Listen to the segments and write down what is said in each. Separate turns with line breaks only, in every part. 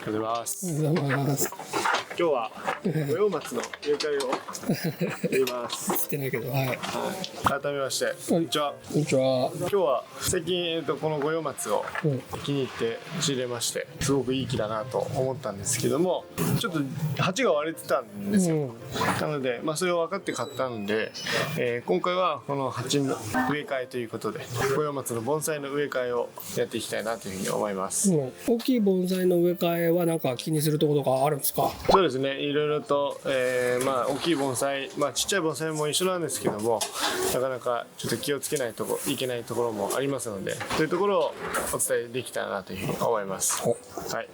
りがとうございます。
ありがとうございます。
今日は五葉松の植え替えをやります。
してないけど、はい。
改めましてこんにちは。
こんにちは。
今日は最近この五葉松を気に入って仕入れまして、すごくいい木だなと思ったんですけども、ちょっと鉢が割れてたんですよ。なので、それを分かって買ったので、今回はこの鉢の植え替えということで、五葉松の盆栽の植え替えをやっていきたいなというふうに思います。
大きい盆栽の植え替えはなんか気にするところとかあるんですか？
そうですね、いろいろと、大きい盆栽、ちっちゃい盆栽も一緒なんですけども、なかなかちょっと気をつけないといけないところもありますので、そういうところをお伝えできたらなというふうに思います。はい。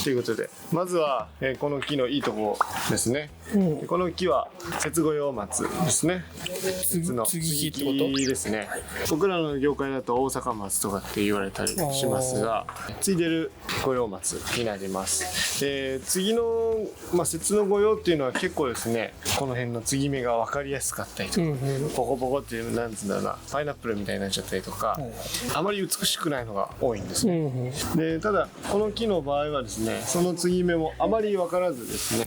ということで、まずは、この木のいいところですね。この木は節五葉松ですね。節の継ぎ木ですね。僕らの業界だと大阪松とかって言われたりしますが、継いでる五葉松になります。次の、節の五葉っていうのは結構ですね、この辺の継ぎ目が分かりやすかったりとか、ポコポコっていう、なんつうんだろうな、パイナップルみたいになっちゃったりとか、あまり美しくないのが多いんですね。で、ただこの木の場合はですね、その継ぎ目もあまり分からずですね、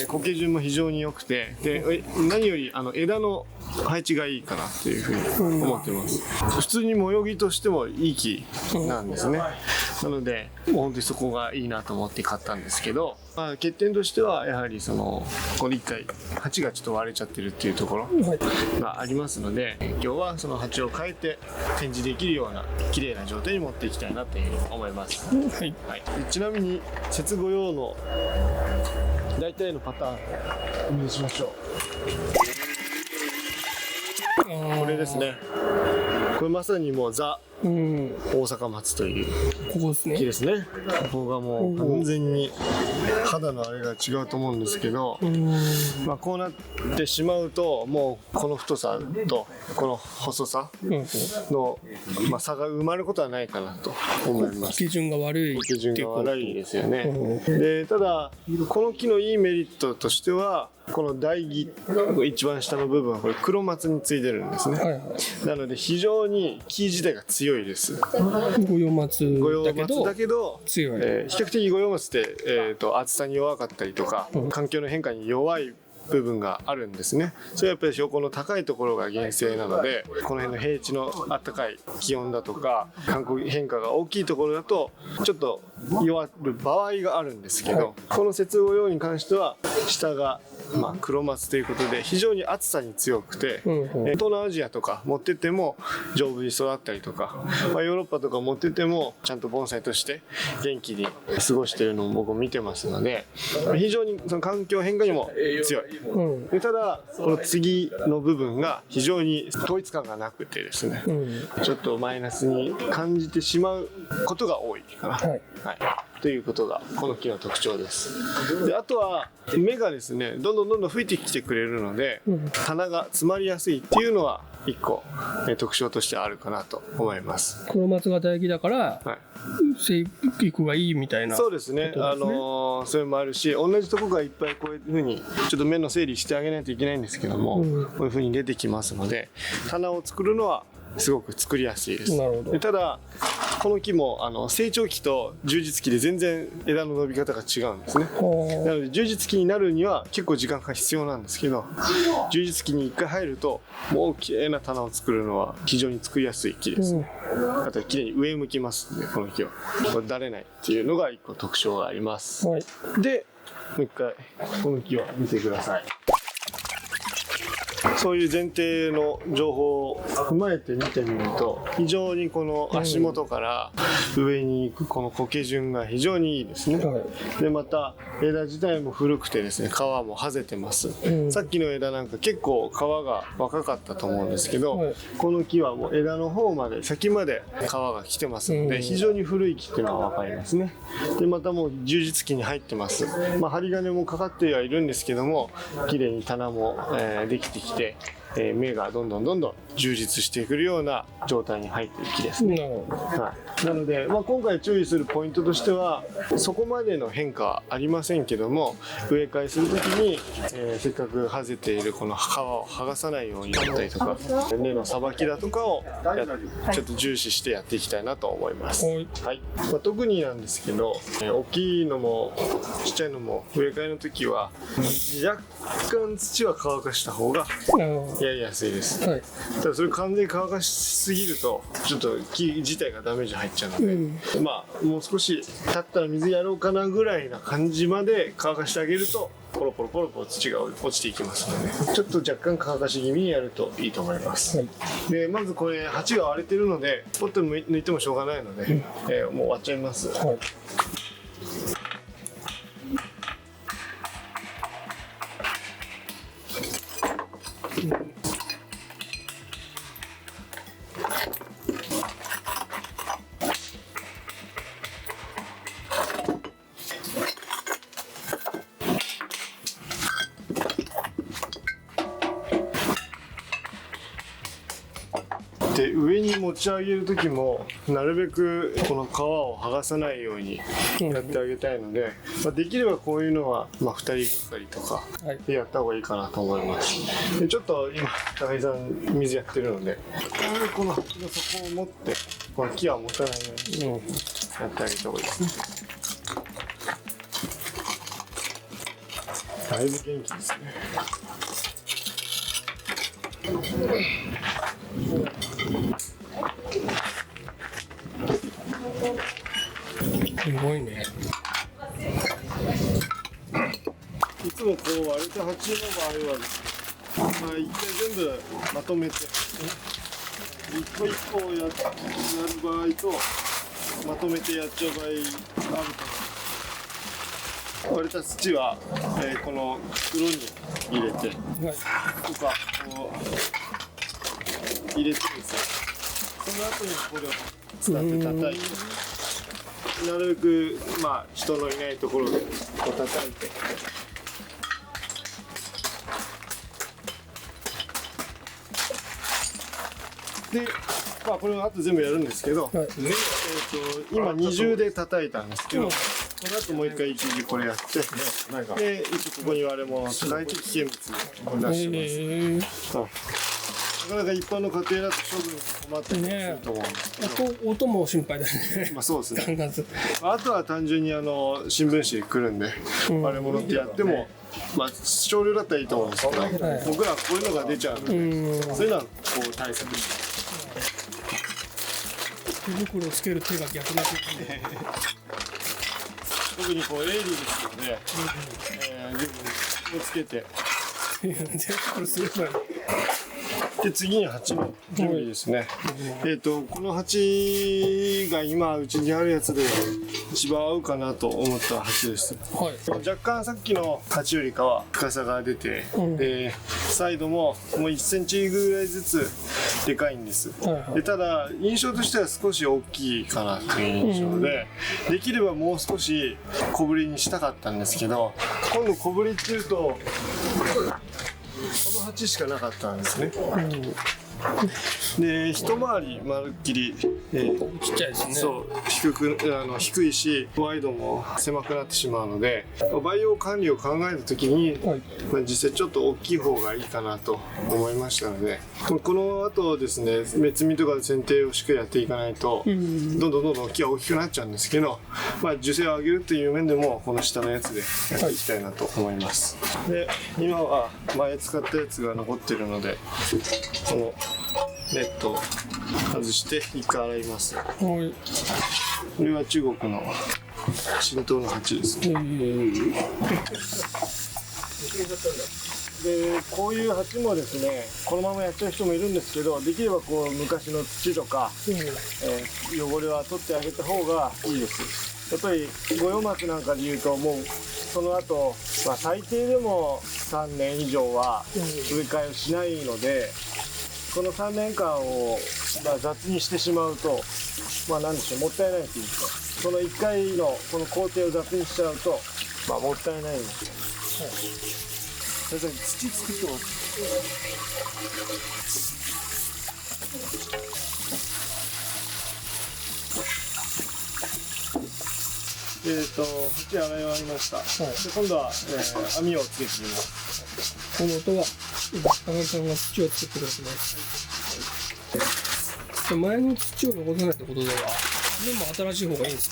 苔順も非常に良くて、で何より枝の配置がいいかなというふうに思ってます。普通に模様木としてもいい木なんですね。なのでもう本当にそこがいいなと思って買ったんですけど、欠点としてはやはりこの一回鉢がちょっと割れちゃってるっていうところがありますので、今日はその鉢を変えて展示できるような綺麗な状態に持っていきたいなというふうに思います。はい、ちなみに節五葉の大体のパターンをお見せしましょう。これですね。これまさにもうザ大阪松という木ですね。ここがもう完全に肌のあれが違うと思うんですけど、こうなってしまうともうこの太さとこの細さの、差が埋まることはないかなと思います。
基準が悪い。
基準が悪いですよね。で、ただこの木のいいメリットとしては、この台木一番下の部分はこれ黒松についてるんですね。なので非常に木自体が強いです。
五葉松
だけど
強い。
比較的五葉松って、暑さに弱かったりとか、環境の変化に弱い部分があるんですね。それはやっぱり標高の高いところが原生なので、この辺の平地の暖かい気温だとか環境変化が大きいところだとちょっと弱る場合があるんですけど、この節五葉に関しては下が黒松ということで非常に暑さに強くて、東南アジアとか持ってっても丈夫に育ったりとか、ヨーロッパとか持ってってもちゃんと盆栽として元気に過ごしているのを僕も見てますので、非常にその環境変化にも強い。で、ただこの次の部分が非常に統一感がなくてですね、ちょっとマイナスに感じてしまうことが多いかな。ということがこの木の特徴です。で、あとは芽がですねどんどん吹いてきてくれるので、花が詰まりやすいっていうのは一個特徴としてあるかなと思います。
黒松が大木だから、生育がいいみたいな。
そうですね。それもあるし、同じとこがいっぱいこういうふうにちょっと芽の整理してあげないといけないんですけども、こういうふうに出てきますので、花を作るのはすごく作りやすいです。で、ただこの木も成長期と充実期で全然枝の伸び方が違うんですね。なので充実期になるには結構時間が必要なんですけど、充実期に1回入るともう綺麗な棚を作るのは非常に作りやすい木ですね。あと綺麗に上向きますので、この木はだれないっていうのが1個特徴があります。で、もう一回この木を見てください。そういう前提の情報を踏まえて見てみると、非常にこの足元から上に行くこの苔順が非常にいいですね。で、また枝自体も古くてですね、皮もはぜてます。さっきの枝なんか結構皮が若かったと思うんですけど、この木はもう枝の方まで先まで皮が来てますので、非常に古い木っていうのが分かりますね。で、またもう充実期に入ってます。針金もかかってはいるんですけども、綺麗に棚も、できてきて芽がどんどん充実してくるような状態に入っていきですね。はい、なので、今回注意するポイントとしてはそこまでの変化はありませんけども、植え替えする時に、せっかくはぜているこの皮を剥がさないようにだったりとか、根のさばきだとかをちょっと重視してやっていきたいなと思います。はい、特になんですけど、大きいのもちっちゃいのも植え替えの時は若干土は乾かした方がやりやすいです。
はい、
ただそれ完全に乾かしすぎるとちょっと木自体がダメージ入っちゃうので、もう少し経ったら水やろうかなぐらいな感じまで乾かしてあげるとポロポロ土が落ちていきますので、ちょっと若干乾かし気味にやるといいと思います。でまずこれ鉢が割れてるのでポット抜いてもしょうがないので、もう割っちゃいます。で上に持ち上げる時もなるべくこの皮を剥がさないようにやってあげたいので、できればこういうのは2人がかりとかでやった方がいいかなと思います。でちょっと今高井さん水やってるので、この鉢の底を持ってこの木は持たないようにやってあげた方がいいですね。だいぶ元気ですね。
すごいね。
いつもこう割れた鉢の場合はですね、一回全部まとめて一個一個やる場合とまとめてやっちゃう場合があると思います。割れた土は、この袋に入れて、とかこう入れてですね、その後にこれを使って叩いて、なるべく人のいないところでこう叩いて。で、これをあと全部やるんですけど、今二重で叩いたんですけど、この後もう一回一時これやって、で、ここに割れ物を叩いて危険物を出してます。なかなか一般の家庭だと処分に困ったりすると思うんですけど、
音も心配だね。
そうですね。あとは単純に新聞紙来るんで割れ物ってやっても、少量だったらいいと思うんですけど、僕らはこういうのが出ちゃうので、そういうのはこう対策して。
手袋をつける手が逆な時に
特にこう鋭利ですので、自分気をつけて
これすごい。
で次に鉢の準備ですね。この鉢が今うちにあるやつで一番合うかなと思った鉢です。若干さっきの鉢よりかは深さが出て、でサイドも1センチぐらいずつでかいんです。でただ印象としては少し大きいかなという印象で、できればもう少し小ぶりにしたかったんですけど、今度小ぶりっていうとこの鉢しかなかったんですね。で一回りまるっきり、
ちっちゃいですね。
そう低いしワイドも狭くなってしまうので、培養管理を考えた時に、実際ちょっと大きい方がいいかなと思いましたので、この後ですね目摘みとか剪定をしっかりやっていかないと、どんどん木が大きくなっちゃうんですけど、樹勢を上げるという面でもこの下のやつでやっていきたいなと思います。で今は前使ったやつが残ってるので、このネットを外して一回洗います。これは中国の浸透の鉢ですね。でこういう鉢もですね、このままやっちゃう人もいるんですけど、できればこう昔の土とか、汚れは取ってあげた方がいいです。やっぱり五葉松なんかでいうと、もうその後、最低でも3年以上は植え替えをしないので、この3年間を雑にしてしまうと、なんでしょう、もったいないというか、その1回のこの工程を雑にしちゃうと、もったいないんですよ。それじゃ土作ってもらって。土洗い終わりました。で今度は、網をつけてみます。
この音は今高木さんが土を作ってくれてます。前の土を残さないってことでは網も新しい方がいいんです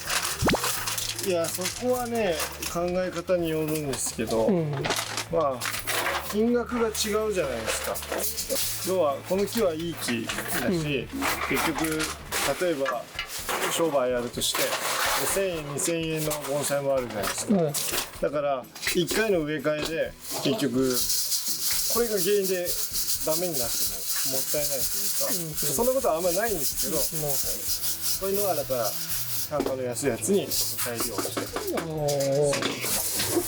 か？
いや、そこはね考え方によるんですけど、まあ金額が違うじゃないですか。要はこの木はいい木だし、結局例えば商売やるとして1000円2000円の盆栽もあるじゃないですか。だから1回の植え替えで結局これが原因でダメになってももったいないというか、そんなことはあんまりないんですけど、こういうのはだから単価の安いやつに再利用して、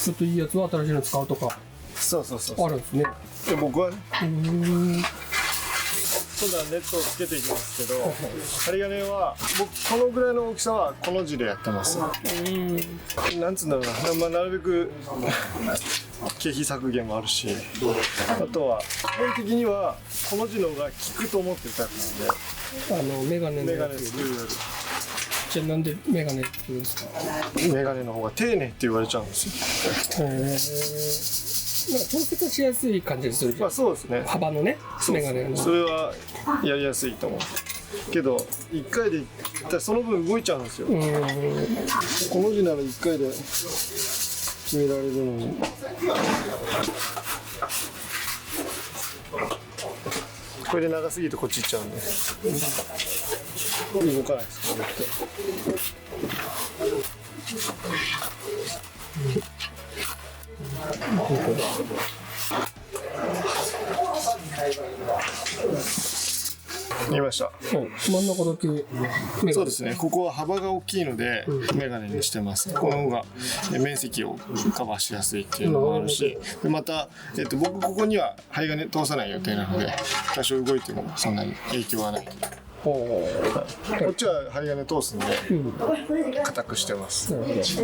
ちょっといいやつは新しいの使うとか
そう
あるんですね。
で僕はね今度はネットをつけていきますけど、針金は僕このぐらいの大きさはこの字でやってます。なんつうんだろうな、まあ、なるべく経費削減もあるし、あとは基本的にはこの字の方が効くと思ってるタイプなんで、
メガネのやつ
作るより。
じゃあなんでメガネ作るんですか？
メガネの方が丁寧って言われちゃうんですよ。
なんか調節しやすい感じでする。
まあそうですね。
幅のね、メガネの。
それはやりやすいと思う。けど1回でその分動いちゃうんですよ。この字なら1回で決められるのに。これで長すぎるとこっち行っちゃうんで。動かないです。これって。見ました。
真ん中だけ。
そうですね。ここは幅が大きいのでメガネにしてます。この方が面積をカバーしやすいっていうのもあるし、でまた、僕ここには針金通さない予定なので、多少動いてもそんなに影響はない。こっちは針金通すんで硬くしてます。こっち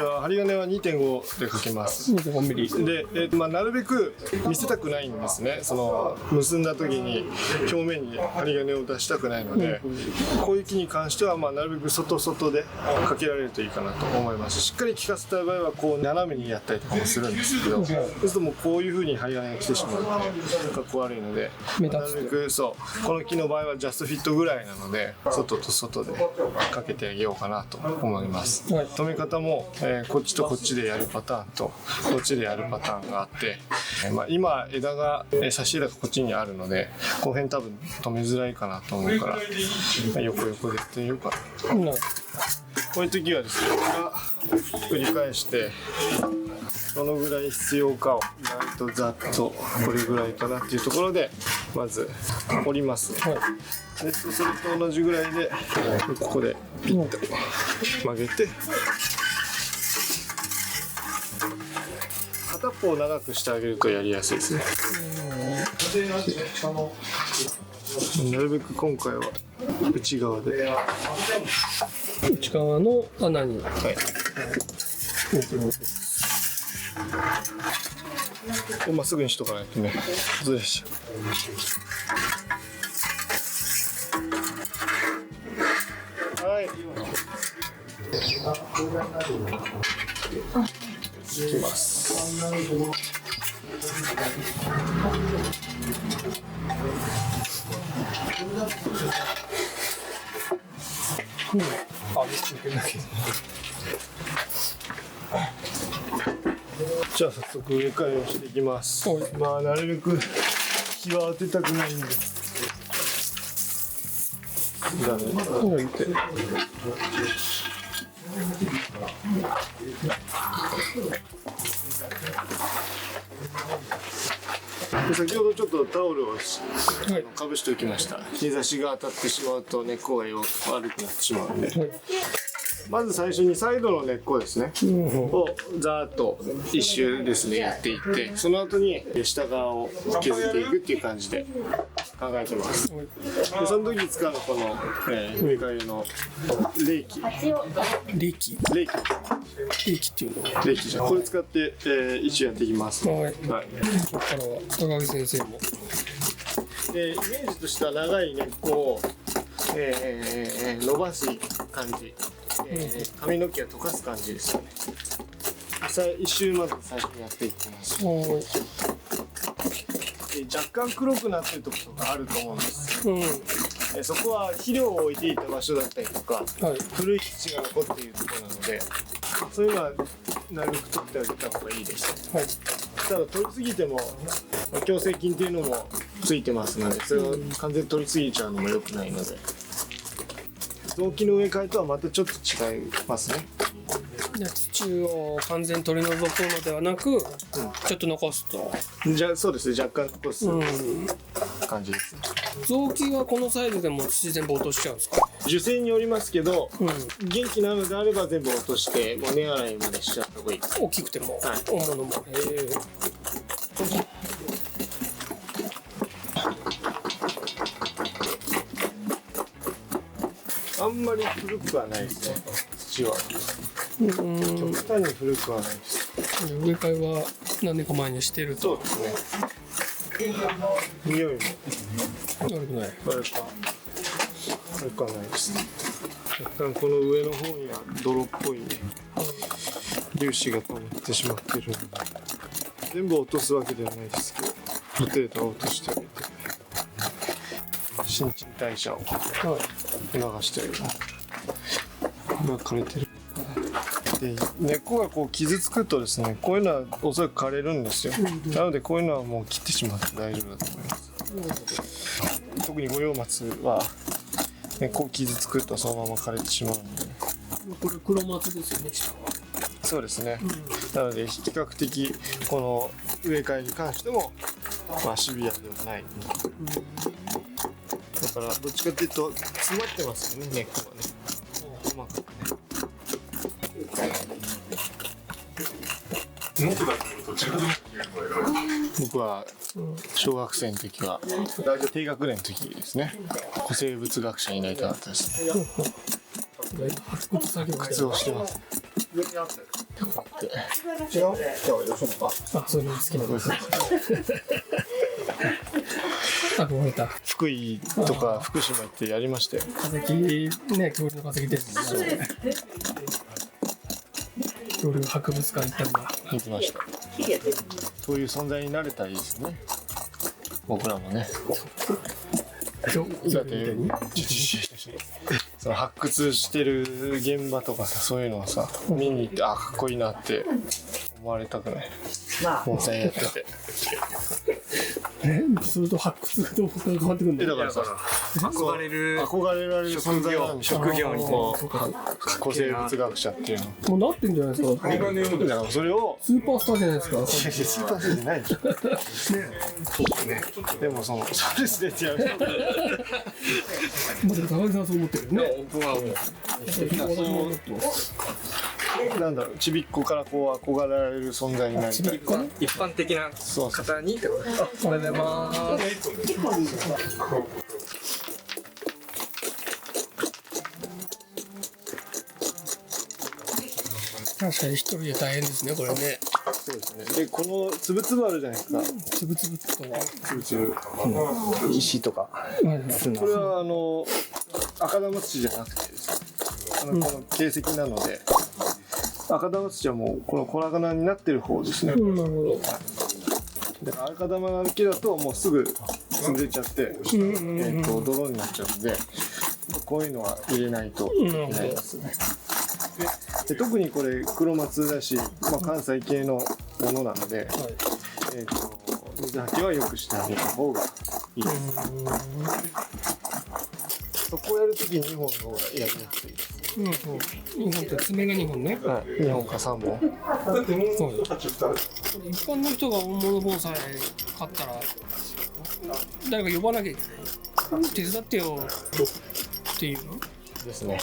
は針金は 2.5 でかけます。
2.5ミリ
で、なるべく見せたくないんですね。その結んだ時に表面に針金を出したくないので、こういう木に関してはなるべく外でかけられるといいかなと思います。しっかり効かせた場合はこう斜めにやったりとかもするんですけど、そうするともうこういう風に針金が来てしまうのでかっこ悪いので、なるべくこの木の場合はジャストフィットぐらいなので外と外でかけてあげようかなと思います。留め方も、こっちとこっちでやるパターンとこっちでやるパターンがあって、今枝が差し枝がこっちにあるのでこの辺多分留めづらいかなと思うから、横でやってみようかな。こういう時はですね、繰り返してどのぐらい必要かをざっとこれぐらいかなっていうところでまず折ります。でそれと同じぐらいでここでピッと曲げて、片方を長くしてあげるとやりやすいですね。なるべく今回は内側で
内側の穴に、
まっすぐにしとかないとねずれしちゃう。いきます。じゃあ早速植え替えをしていきます。なるべく日は当てたくないんで。先ほどちょっとタオルをかぶしておきました。日差しが当たってしまうと根っこが悪くなってしまうので、まず最初にサイドの根っこですね、をざーっと一周ですねやっていって、その後に下側を削っていくっていう感じで考えてます。でその時に使うのこの、植え替えの冷気
っていうのは
冷気じゃん。これ使って、一応やっていきます。
はい、ここからは高木先生も
イメージとしては長い根っこを、伸ばす感じ、髪の毛を溶かす感じですよね。一周まず最初にやっていきます。若干黒くなってるところがあると思うんです。そこは肥料を置いていた場所だったりとか、古い土が残っているところなので、そういうのはなるべく取ってあげた方がいいです。ただ取りすぎても強制菌っていうのもついてますので、それを完全に取りすぎちゃうのも良くないので、雑木の植え替えとはまたちょっと違いますね。
土を完全に取り除くのではなく、ちょっと残すと。
そうですね、若干残す感じです。
雑木はこのサイズでも土全部落としちゃうんですか？
樹勢によりますけど、元気なのであれば全部落としてもう根洗いまでしちゃった方がいいです。
大きくても、大物も。
あんまり古くはないですね、土は。極端に古くはないです。
植え替えは何年か前にしてると。
そうですね。匂いも
悪くない。
悪くはないですね。若干この上の方には泥っぽい粒子が溜まってしまっているので、全部落とすわけではないですけど、ある程度落としてあげて、新陳代謝を促してあげる。今枯れてる。で根っこがこう傷つくとですね、こういうのはおそらく枯れるんですよ。なのでこういうのはもう切ってしまって大丈夫だと思います。特に五葉松は根っこ傷つくとそのまま枯れてしまうので。
これ黒松ですよね、下は。
そうですね。なので比較的この植え替えに関してもシビアではない。だからどっちかっていうと詰まってますよね、根っこがね。細かくね。僕は小学生の時は低学年の時ですね、古生物学者になりたかったですね。靴をしてます。
そういうの好きなんです。憧れた。
福井とか福島行ってやりましたよ。
化石ね、恐竜の化石です。恐竜博物館行ったんだ。
行きました。そういう存在になれたらいいですね。僕らもね。だってその発掘してる現場とかさ、そういうのはさ、見に行ってかっこいいなって思われたくない。盆栽やってて。
それと発掘と変わってくるんだよ。
だからさ、憧れられる存在なんでしょ。職業にこう古生物学者っていうの。
もうなってんじゃないですか。
だからそれを
スーパースターじゃないですか。
スーパースターじゃないでしょ。でもそうですねってやる。
まあでも高木さんはそう思ってるよね。
僕はもうなんだろう、ちびっこからこう憧れられる存在になりたい。
一般的な方にってことですか。おはようございます。
確かに一人で大変ですね、これね。
そうですね。で、このつぶつぶあるじゃないですか。
つぶつぶとは。
つぶつぶ。石とか。これは赤玉土じゃなくてですね。この形跡なので。赤玉土はもうこの粉々になってる方ですね。
なるほど。
だから赤玉だけだともうすぐ潰れちゃって、泥になっちゃうので、こういうのは入れないといけないですね。で特にこれ黒松だし、関西系のものなので、水はけはよくしてあげた方がいいです。そこをやるときに2本の方がやりやすいです。
2本って爪が2本ね。
はい、2本か3本。
そう一般の人が大物盆栽買ったら誰か呼ばなきゃいけない。手伝ってよっていうの
ですね。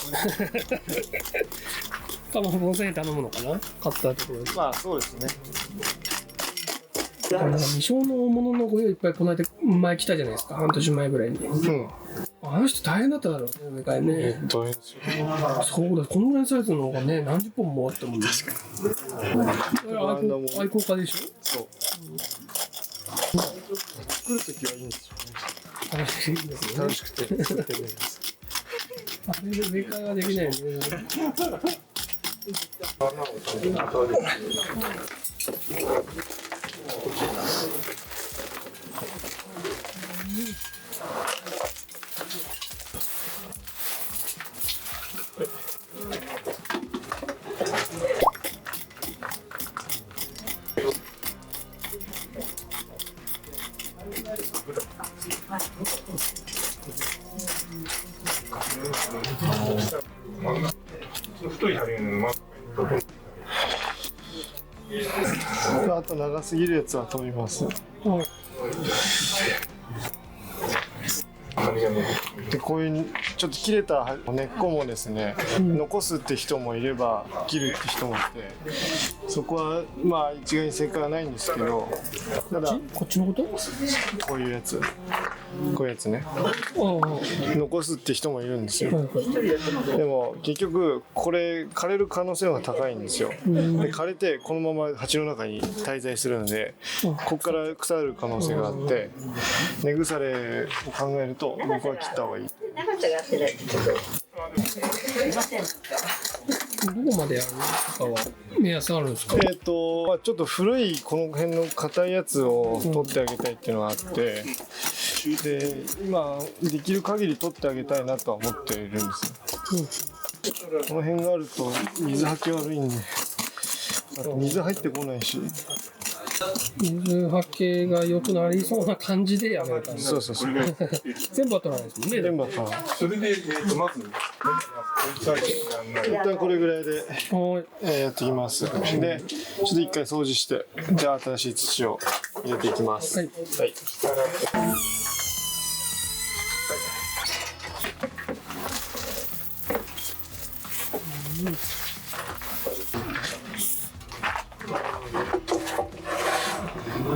盆栽に頼むのかな、買ったところで。
そうですね。
未生の大物のご用いっぱいこの間前来たじゃないですか、半年前ぐらいに。あの人大変だっただろうね、植え替えね。
大変ですよ。
そうだ、このぐらいのサイズの方がね、何十本もあってもんね。確かに。愛好家でしょ。
そう。作るときはいいんですよ。
楽しいですね。
楽しくて作ってるんです。
あれで植え替えはできないよね。
太い針のあと長すぎるやつは取ります。でこういうちょっと切れた根っこもですね、残すって人もいれば切るって人もいて、そこはまあ一概に正解はないんですけど、ただ
こっちのこと？
こういうやつね、残すって人もいるんですよ。でも結局これ枯れる可能性が高いんですよ。で枯れてこのまま鉢の中に滞在するので、ここから腐る可能性があって、根腐れを考えると僕は切った方がいい。
どこまでやるのかは目安あるんですか？
ちょっと古いこの辺の硬いやつを取ってあげたいっていうのがあって、で今できる限り取ってあげたいなとは思っているんですよ。この辺があると水はけ悪いんで、水入ってこないし、
水はけが良くなりそうな感じでやめたんです。
そうそうそう。
全部は取らないですもんね。
全部は取らない。それでまず一旦これぐらいでやっていきます。で、ちょっと一回掃除して、じゃあ新しい土を入れていきます。はい。はい。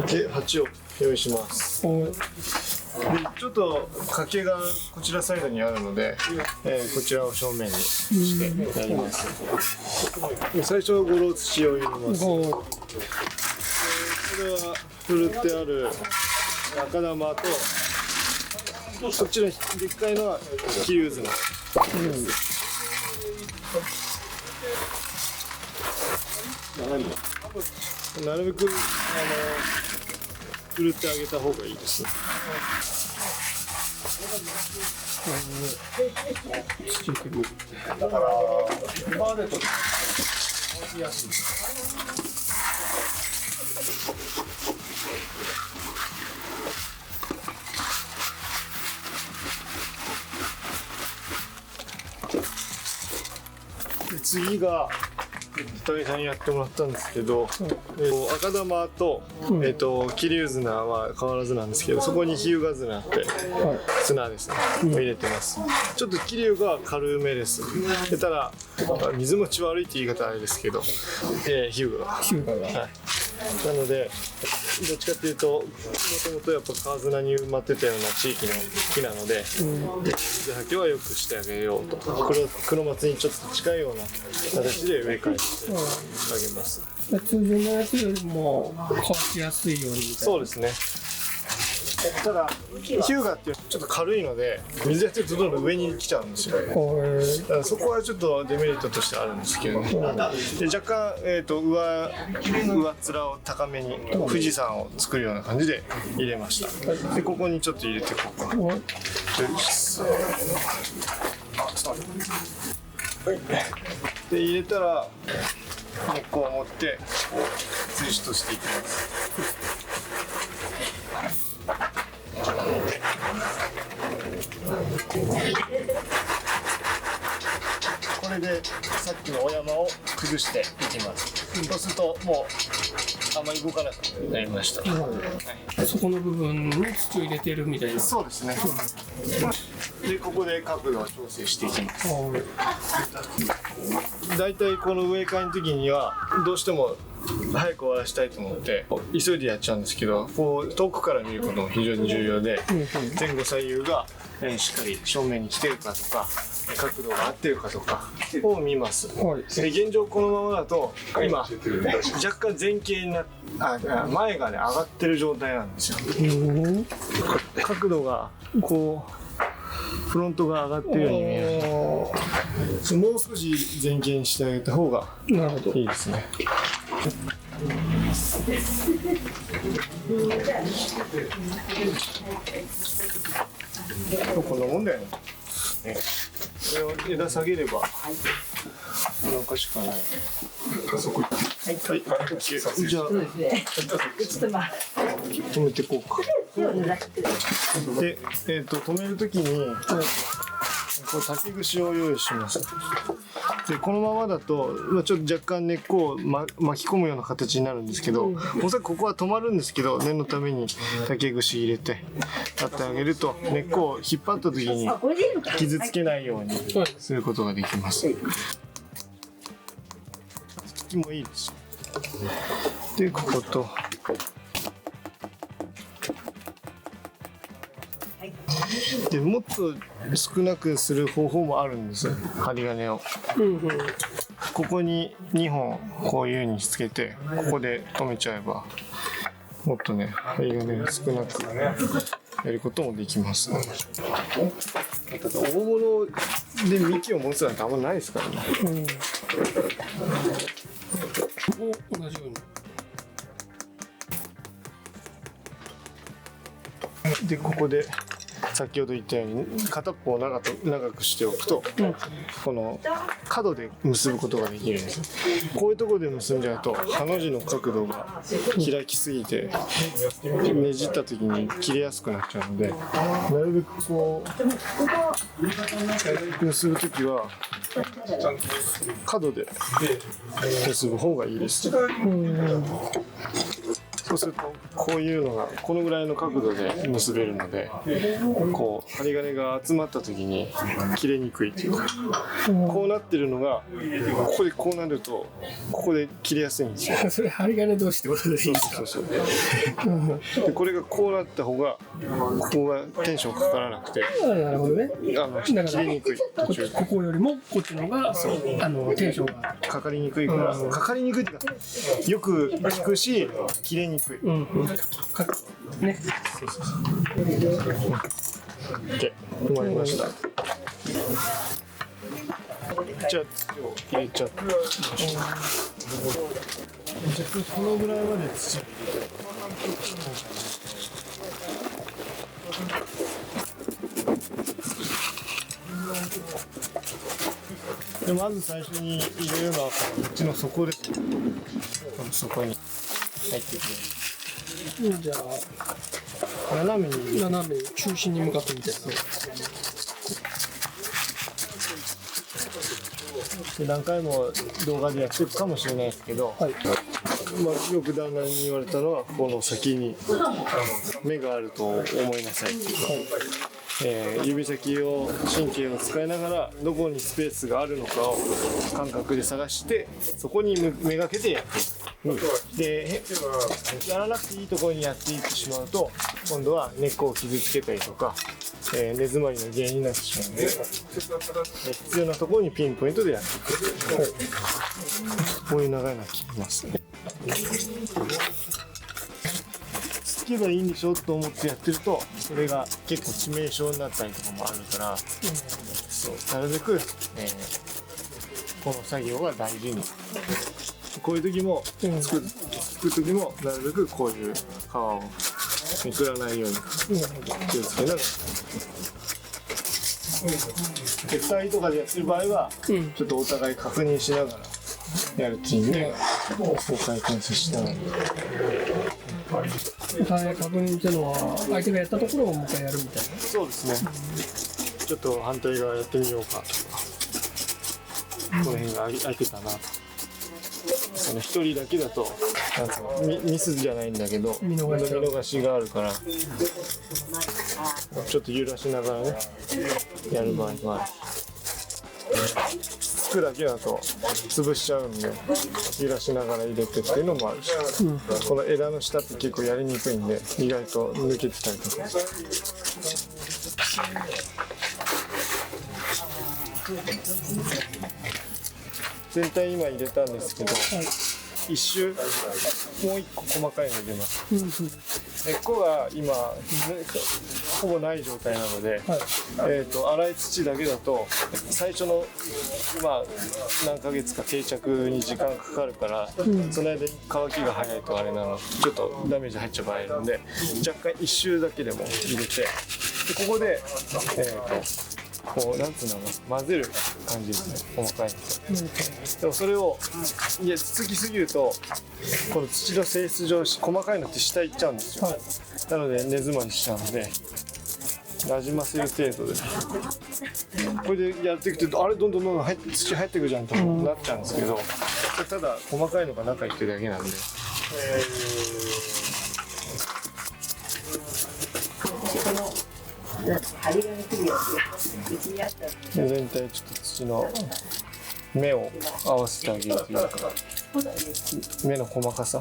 で、鉢を用意します。でちょっと掛けがこちらサイドにあるので、こちらを正面にしてやります。で最初はゴロ土を入れます。これはふるってある赤玉と、こっちのでっかいのはキリウズの。なるべくふるってあげた方がいいです。だからバーでとりやすい。で次が高木さんにやってもらったんですけど、赤玉と、キリウズナは変わらずなんですけど、そこにヒユガズナって砂ですね、入れてます。ちょっとキリウが軽めです。でただ水持ち悪いって言い方はあれですけど、ヒユガが、はい、なのでどっちかっていうともともとやっぱ川砂に埋まってたような地域の木なので、水はけは良くしてあげようと、黒松にちょっと近いような形で植え替えてあげます。
通常のやつよりも乾きやすいようにみたいな。
そうですね。ただヒューガってちょっと軽いので水やってるとどんどん上に来ちゃうんですよ。だからそこはちょっとデメリットとしてあるんですけどね。で若干、上面を高めに富士山を作るような感じで入れました。でここにちょっと入れていこうかな。で入れたら根っこを持ってツイストしていきます。これでさっきのお山を崩していきます。そうするともうあまり動かなくなりました。
そこの部分に土を入れてるみたいな。
そうですね。でここで角度を調整していきます。だいたいこの植え替えの時にはどうしても早く終わらせたいと思って急いでやっちゃうんですけど、こう遠くから見ることも非常に重要で、前後左右がしっかり正面に来てるかとか角度が合ってるかとかを見ます。で現状このままだと今若干前傾に前がね上がってる状態なんですよ。角度がこうフロントが上がってるように見える。もう少し前傾にしてあげた方がいいですね。こんなもんだよね。これを枝下げればなんかしかない。はい、じゃあ止めていこうか。で、止めるときにこう竹串を用意します。でこのままだと、ちょっと若干根っこを、巻き込むような形になるんですけど、おそらくここは止まるんですけど、念のために竹串入れてやってあげると根っこを引っ張った時に傷つけないようにすることができます。茎もいいです。でこことでもっと少なくする方法もあるんです。針金を、ここに2本こういう風につけてここで止めちゃえばもっとね針金が少なくやることもできます。大物で幹を持つなんてあんまないですからね。
同じように。
でここで先ほど言ったように片っぽを長くしておくと、この角で結ぶことができるんですよ。こういうところで結んじゃうとハの字の角度が開きすぎてねじった時に切れやすくなっちゃうので、なるべくこう結ぶ時は角で結ぶ方がいいです。そうするとこういうのがこのぐらいの角度で結べるので、こう針金が集まった時に切れにくいというか、こうなってるのがここでこうなるとここで切れやすいんですよ。
それ針金同士ってことでいいですか？
そうでこれがこうなった方がここがテンションかからなくて、
なるほどね。
切れにくい。
ここよりもこっちの方がテンションが
かかりにくいから、かかりにくいっていうかよく効くし切れにくい。
ね。
そう。で、終わりました。じゃあ土を入れちゃって。このぐらいまで土を入れて。でまず最初に入れるのはこっちの底です。この底に入っていく。
じゃあ
斜めに
中心に向かってみたいな。
何回も動画でやってるかもしれないですけど、よく旦那に言われたのはこの先に目があると思いなさいっていうか、指先を神経を使いながらどこにスペースがあるのかを感覚で探してそこにめがけてやっていく。でやらなくていいところにやっていってしまうと今度は根っこを傷つけたりとか、根詰まりの原因になってしまうので、必要なところにピンポイントでやっていく。こういう流れが効きますね。つけばいいんでしょと思ってやってるとそれが結構致命傷になったりとかもあるから、なるべく、この作業は大事に。こういう時も作る時もなるべくこういう皮をめくらないように気をつけながら。2人とかでやってる場合はちょっとお互い確認しながらやるっていうね、こう回転させながら。
お互い確認っていうのは相手がやったところをもう一回やるみたいな。
そうですね。ちょっと反対側やってみようかとか、この辺が空いてたなとか。その一人だけだとミスじゃないんだけど見逃しがあるからちょっと揺らしながらねやる場合もある。少くだけだと潰しちゃうんで揺らしながら入れてっていうのもあるし、この枝の下って結構やりにくいんで意外と抜けてたりとか。全体今入れたんですけど、一周もう一個細かいの入れます。根っこが今ほぼない状態なので、粗い土だけだと最初の何ヶ月か定着に時間かかるから、その間に乾きが早いとあれなのちょっとダメージ入っちゃう場合あるので、若干一周だけでも入れて、でここでこうなんつうの混ぜる感じですね、細かいの。でもそれをつつきすぎるとこの土の性質上細かいのって下行っちゃうんですよ、なので根詰まりしちゃうのでなじませる程度でこれでやっていくとあれどんどん土入ってくるじゃんとなっちゃうんですけど、ただ細かいのが中にいってるだけなんで、全体ちょっと土の目を合わせてあげるというか、目の細かさ、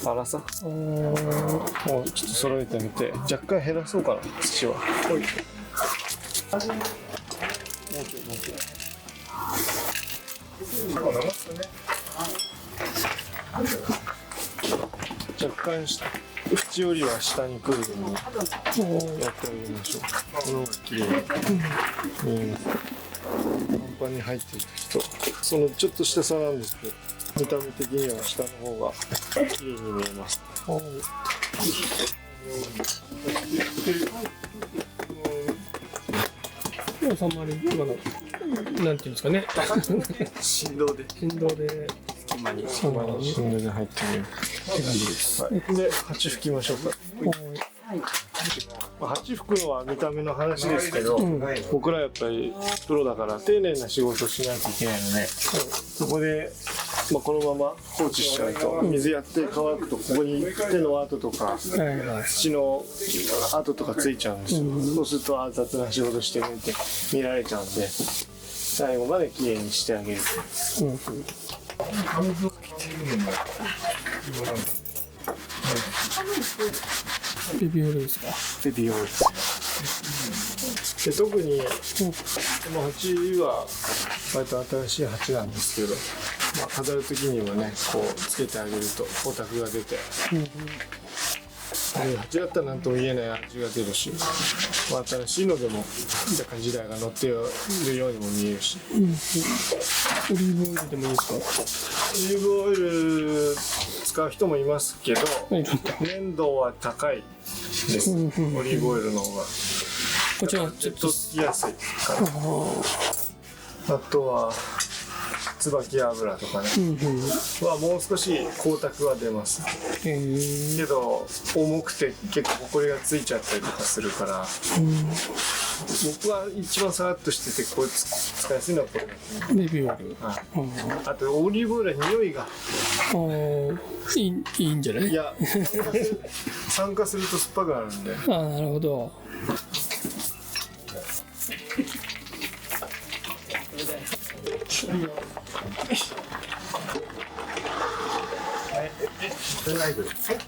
粗さをちょっと揃えてみて、若干減らそうかな、土は。若干縁よりは下に来るようにやってあげましょう。この方が綺麗に見えます。パンパンに入ってるとそのちょっとした差なんですけど、見た目的には下の方が綺麗に見えます。
収まり今のなんていうんですかね
振動で
振動で
隙間に
振動で入ってるって感じです。で鉢吹きましょうか。鉢吹くのは見た目の話ですけど、僕らやっぱりプロだから丁寧な仕事をしないといけないので、そこで、このまま放置しちゃうと水やって乾くとここに手の跡とか土の跡とかついちゃうんですよ。そうすると雑な仕事してるって見られちゃうんで、最後まできれいにしてあげる。
ベビーオイルですか？
ベビーオイルで、特にこの鉢は割と新しい鉢なんですけど、飾る時にもねこうつけてあげると光沢が出て、鉢だったら何とも言えない味が出るし、新しいのでも若干時代が乗っているようにも見えるし、
オリーブオイルでもいいですか？
オリーブオイル使う人もいますけど、粘度は高いです、オリーブオイルの方が。
こちらちょっと
つきやすいかな。あとは椿油とかね、はもう少し光沢は出ます。けど重くて結構ホコリがついちゃったりとかするから、僕は一番さらっとしててこれ使いやすいのはこれですね。
ベビーオイル。
あとオリーブオイルは匂いが
いいんじゃない？
いや酸化すると酸っぱくなるんで。
なるほど。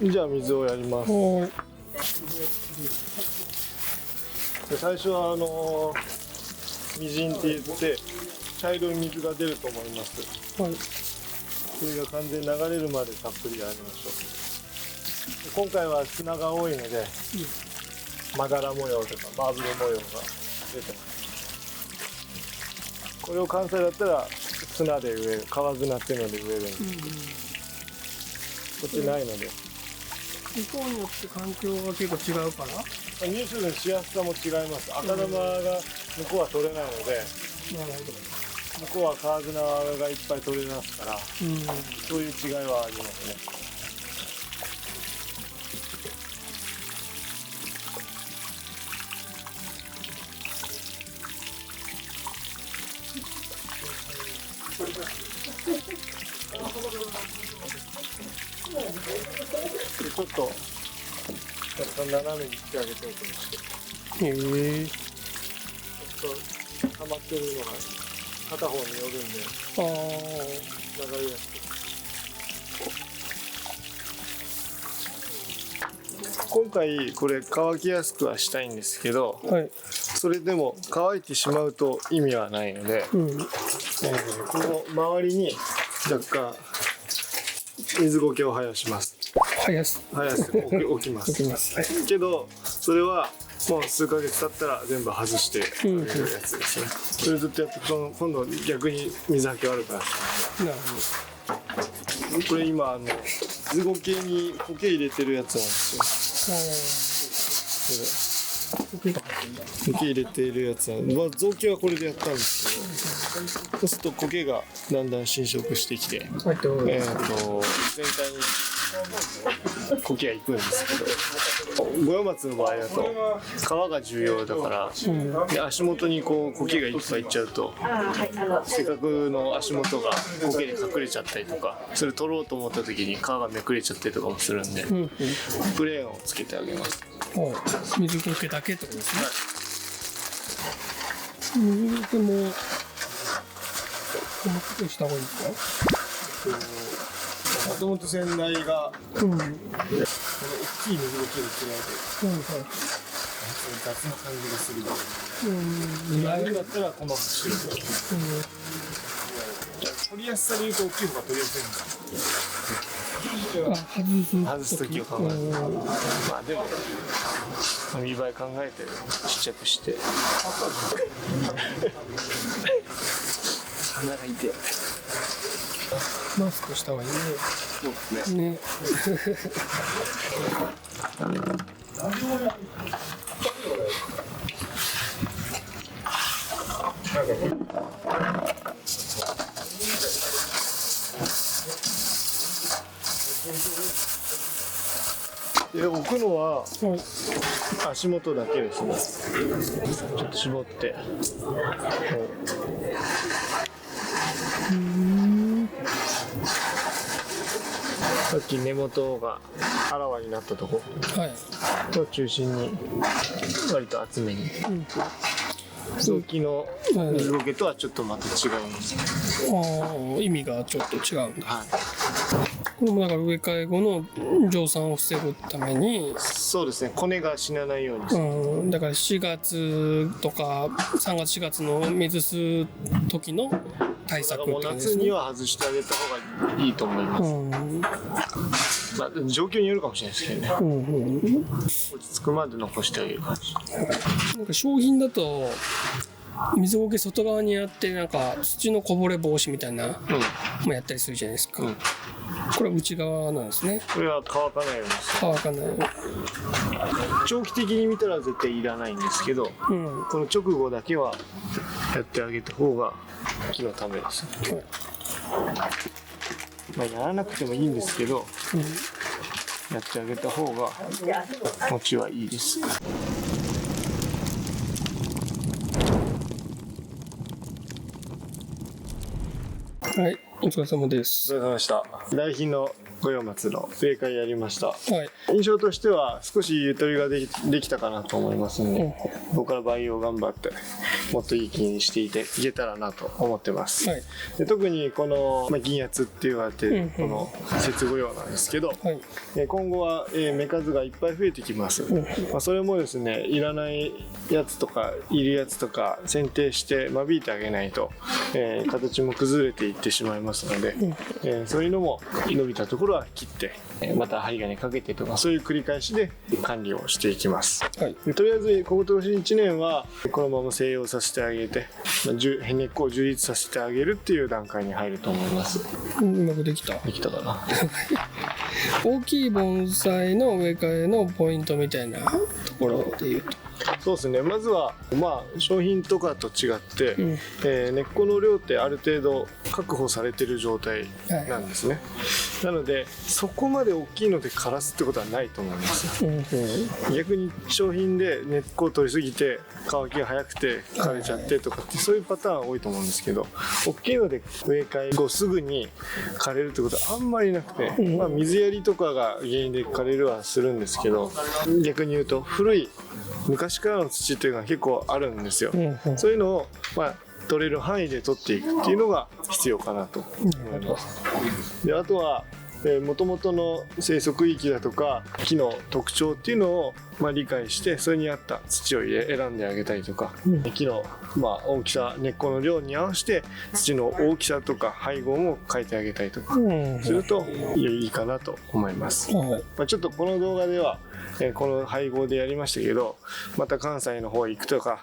じゃあ水をやります。で最初はみじんって言って茶色い水が出ると思います。それが完全に流れるまでたっぷりやりましょう。今回は砂が多いので、まだら模様とかマーブル模様が出てます。これを関西だったら砂で植える、川砂っていうので植えるんですけど、こっちないので。向こうによって環境が結構違うから
入手のしやすさも違います。赤玉が向こうは取れないので、向こうは川砂がいっぱい取れますから、そういう違いはありますね。ちょっと斜めにしてあげたいと思って、ちょっと溜まってるのが
片方によるんで流れやすく。今回これ乾きやすくはしたいんですけど、
はい。
それでも乾いてしまうと意味はないので、
うん。
この周りに若干水苔を生やします。
生やす。
置きます。
置きます。はい。
けどそれはもう数ヶ月経ったら全部外してあげるやつですね。それずっとやって今度逆に水はけ悪くなる。
なる
これ今水苔に苔入れてるやつなんですよ。苔入れてるやつは、造形はこれでやったんですけど、そうすると苔がだんだん侵食してきて、全体に苔がいくんですけど、五葉松の場合だと皮が重要だから、で足元にこう苔がいっぱいいっちゃうと、せっかくの足元が苔に隠れちゃったりとか、それ取ろうと思った時に皮がめくれちゃったりとかもするんで、プレーンをつけてあげます。
水苔だけってことですね。水苔も細かくした方がいいですか？
もともと先代が、この大きい水苔をつけられて、雑な感じがするので、あれだったら細かくしてる。取りやすさでいうと大きい方が取りやすいんですよ。外す時を考える。まあでも見栄え考えてちっちゃくして鼻が痛い。
マスクした方がいいね。
そうですね。
ね。
で置くのは足元だけですね。ちょっと絞って。さっき根元があらわになったところを中心に割と厚めに。早期の水苔とはちょっとまた違うんです。
意味がちょっと違うんだ。
はい。
これもだから植え替え後の蒸散を防ぐために、
そうですね。コネが死なないようにする。
だから4月とか3月4月の水吸う時の対策って
もう
感じですね。
夏には外してあげた方がいいと思います。まあ状況によるかもしれないですけどね。落ち着くまで残してあげる感じ。
なんか商品だと水苔外側にやってなんか土のこぼれ防止みたいなもやったりするじゃないですか。これは内側なんですね。
これは乾かないようにする。
乾かない。
長期的に見たら絶対いらないんですけど、この直後だけはやってあげた方が木のためです。まあやらなくてもいいんですけど、やってあげた方が持ちはいいです。
はい、お疲れ様です。
お疲れ様でした。来賓の五葉松の植え替えやりました。
はい。
印象としては少しゆとりができたかなと思いますので、ここから培養頑張ってもっといい木にしていけたらなと思ってます。
はい。
で特にこの、銀圧って言われてるこの接五葉なんですけど、今後は、芽数がいっぱい増えてきます。それもですね、いらないやつとかいるやつとか剪定して間引いてあげないと、形も崩れていってしまいますので、そういうのも伸びたところは切って、また針金かけてとかそういう繰り返しで管理をしていきます。でとりあえず今年1年はこのまま静養させてあげて、根っこを充実させてあげるっていう段階に入ると思います。
うまくできた。
できたかな。
大きい盆栽の植え替えのポイントみたいなところでいうと。
そうですね。まずは商品とかと違って、根っこの量ってある程度確保されてる状態なんですね。なのでそこまで大きいので枯らすってことはないと思います。逆に商品で根っこを取りすぎて乾きが早くて枯れちゃってとかってそういうパターン多いと思うんですけど、大きいので植え替え後すぐに枯れるってことはあんまりなくて、水やりとかが原因で枯れるはするんですけど、逆に言うと古い昔からの土っていうのは結構あるんですよ。そういうのを取れる範囲で取っていくっていうのが必要かなと思います。であとはもともとの生息域だとか木の特徴っていうのを理解してそれに合った土を選んであげたりとか、木の大きさ根っこの量に合わせて土の大きさとか配合も変えてあげたりとかするといいかなと思います。ちょっとこの動画ではこの配合でやりましたけど、また関西の方行くとか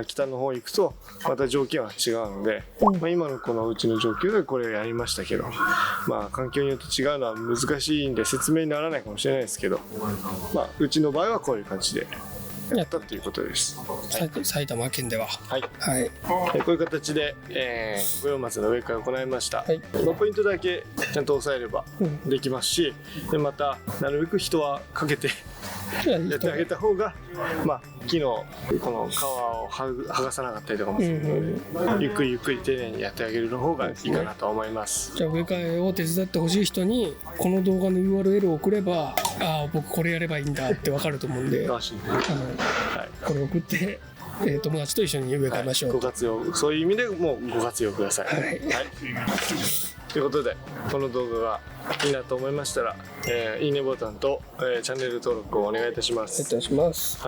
北の方行くとまた条件は違うので、今のこのうちの状況でこれをやりましたけど、環境によって違うのは難しいんで説明にならないかもしれないですけど、うちの場合はこういう感じでやったということです。
埼玉県では
はい、こういう形で五葉松の植え替えを行いました。ポイントだけちゃんと押さえればできますし、でまたなるべく人はかけてやってあげた方が、木のこの皮を剥がさなかったりとかもするので、ゆっくりゆっくり丁寧にやってあげる方がいいかなと思います。
じゃあ植え替えを手伝ってほしい人にこの動画の URL を送れば、僕これやればいいんだって分かると思うんで、これ送って友達と一緒に植え替えましょう。
ご活用、そういう意味でもうご活用ください。ということでこの動画がいいなと思いましたら、いいねボタンと、チャンネル登録をお願いいたします。は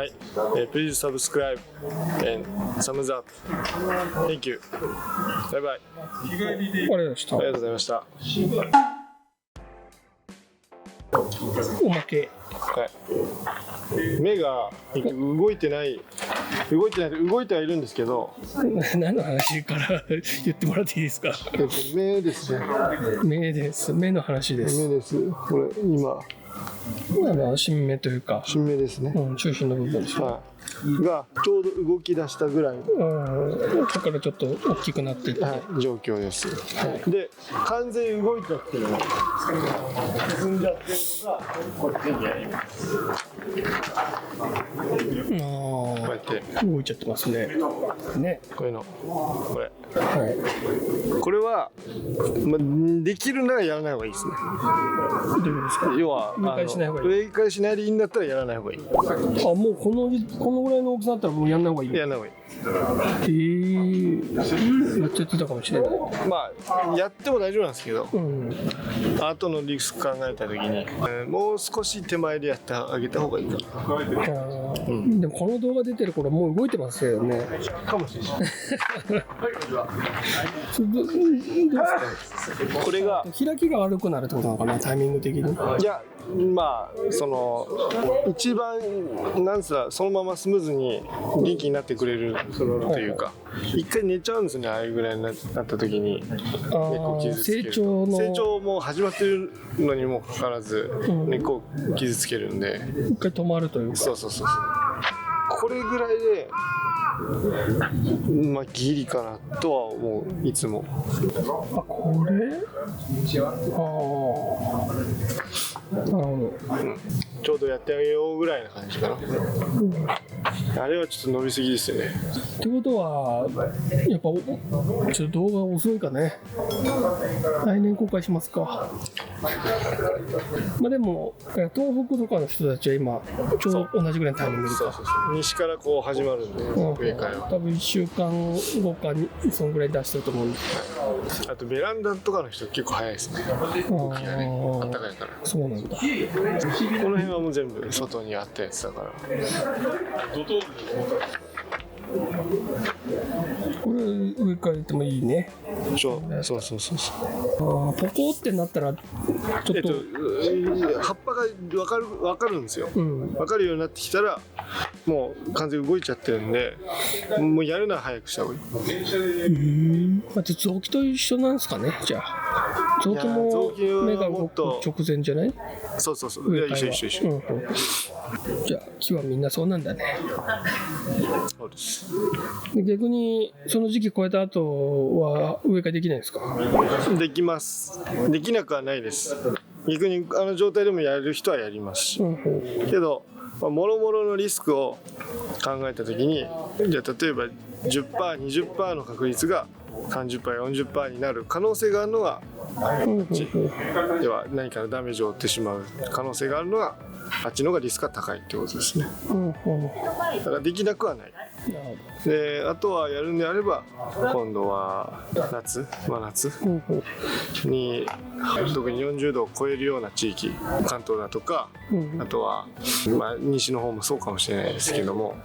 い、Please subscribe and thumbs up. Thank you. バイバイ。
ありがとうございました。おまけ。
目が動いてない動いてはいるんですけど、
何の話から言ってもらっていいですか？
目ですね。
目の話です。
目です。これ今
新芽というか
新芽ですね。
中心の部分ですね。
がちょうど動き出したぐらい、
だからちょっと大きくなっていって、
状況です。で完全に動いちゃってるの進んじゃってるのがこっちにあります。こうやって
動いちゃってますね。
こういうのこれ。これは、できるならやらない方がいいですね。
どういうですか？
要は植え替えしないでいいんだったらやらない方がいい。
もうこのぐらいの大きさだったらもうやんない方がいい。
やらない方がいい。
やっちゃってたかもしれない。
やっても大丈夫なんですけど、後のリスク考えた時に、もう少し手前でやってあげた方がいいかな。
でもこの動画出てる頃もう動いてますよね。
かもしれない。
これが開きが悪くなるってことなのかな、タイミング的に。
いや、その一番そのままスムーズに元気になってくれるというか、一回寝ちゃうんですね。ああいうぐらいになった時に根っこ傷つける。成長も始まってるのにもかかわらず根っこを傷つけるんで、
一回止まるというか。
そうこれぐらいでギリかなとは思う、いつも。
これ？なるほど。
ちょうどやってあげようぐらいな感じかな。あれはちょっと伸びすぎですよね。
ってことはやっぱちょっと動画遅いかね。来年公開しますか。でも東北とかの人たちは今ちょうど同じぐらいのタイミングでか。
西からこう始まるんで、植え替えは
多分1週間後かにそのぐらい出してると思うんで。
あとベランダとかの人結構早いですね。動きがね、あったかいから。
そうなんだ。こ
の辺はもう全部外にあったやつだから。
これ植え替えてもいいね。
そう。
ポコってなったらちょっと、
葉っぱが分かるんですよ。分かるようになってきたらもう完全に動いちゃってるんで、もうやるなら早くした方がいい。
臓器と一緒なんですかね。じゃあ臓器も芽が動く直前じゃない？
そう。一緒。
じゃあ木はみんなそうなんだね。
そうです。
逆にその時期超えた後は植え替えできないですか？
できます。できなくはないです。逆にあの状態でもやる人はやりますし、けどもろもろのリスクを考えた時に、じゃあ例えば 10%、20% の確率が 30%、40% になる可能性があるのがでは何かのダメージを負ってしまう可能性があるのはあっちの方がリスクが高いってことですね。だからできなくはない。
であとはやるんであれば今度は真夏に特に40度を超えるような地域、関東だとか、あとは、西の方もそうかもしれないですけども、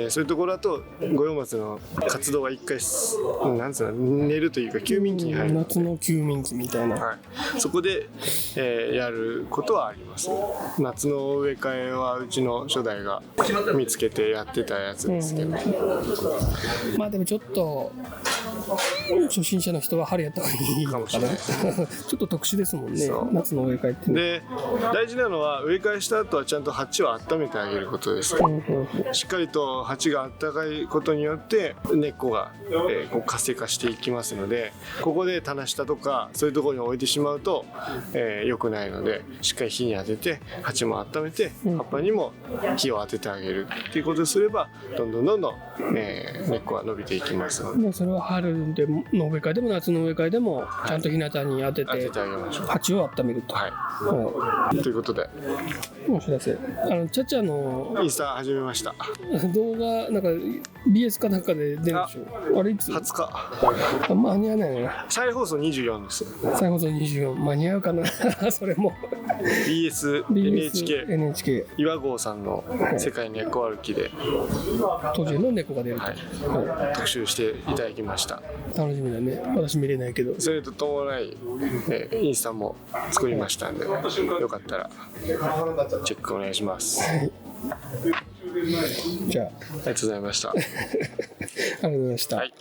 そういうところだと五葉松の活動は一回なんつうの寝るというか休眠期に入る、
夏の休眠期みたいな、
はい、そこで、やることはあります。夏の植え替えはうちの初代が見つけてやってたやつですけど、
まあでもちょっと初心者の人は春やった方がいいかもしれないちょっと特殊ですもんね、夏の植え替えって
で大事なのは植え替えした後はちゃんと鉢を温めてあげることです、しっかりと鉢が温かいことによって根っこが、こう活性化していきますので、ここで棚下とかそういうところに置いてしまうと良くないので、しっかり火に当てて鉢も温めて葉っぱにも火を当ててあげるっていうことをすればどんどん、根っこは伸びていきますので、
それは春での植え替えでも夏の植え替えでもちゃんと日向に当てて
あげましょう。
鉢を温めると。
はい。ということで
お知らせ、チャチャの
インスタ始めました。
動画なんか BS かなんかで出るでしょ。あれいつ
20日。
間に合わないな。
再放送24です。
再放送24間に合うかなそれも
BS NHK 岩合さんの世界猫歩きで
当時の猫が出ると、
特集していただきました。
楽しみだね。私見れないけど。
それと伴い、インスタも作りましたんで、よかったらチェックお願いします。
じゃあ
ありがとうございました。
ありがとうございました。
はい